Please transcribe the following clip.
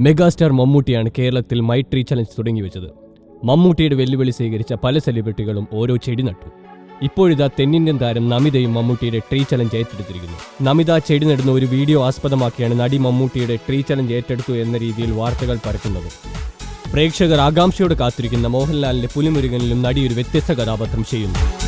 Megastar മമ്മൂട്ടിയാണ് കേരളത്തിൽ my tree challenge തുടങ്ങിവെച്ചത്. മമ്മൂട്ടിയുടെ വെല്ലുവിളി സ്വീകരിച്ച പല സെലിബ്രിറ്റികളും ഓരോ ചെടി നട്ടു. ഇപ്പോഴിതാ തെന്നിന്ത്യൻ താരം നമിതയും മമ്മൂട്ടിയുടെ ട്രീ ചലഞ്ച് ഏറ്റെടുത്തിരിക്കുന്നു. നമിത ചെടി നടുന്ന ഒരു വീഡിയോ ആസ്പദമാക്കിയാണ് നടി മമ്മൂട്ടിയുടെ ട്രീ ചലഞ്ച് ഏറ്റെടുത്തു എന്ന രീതിയിൽ വാർത്തകൾ പരക്കുന്നത്. പ്രേക്ഷകർ ആകാംക്ഷയോടെ കാത്തിരിക്കുന്ന മോഹൻലാലിന്റെ പുലിമുരുകനിലും നടി ഒരു വ്യത്യസ്ത കഥാപാത്രം ചെയ്യുന്നു.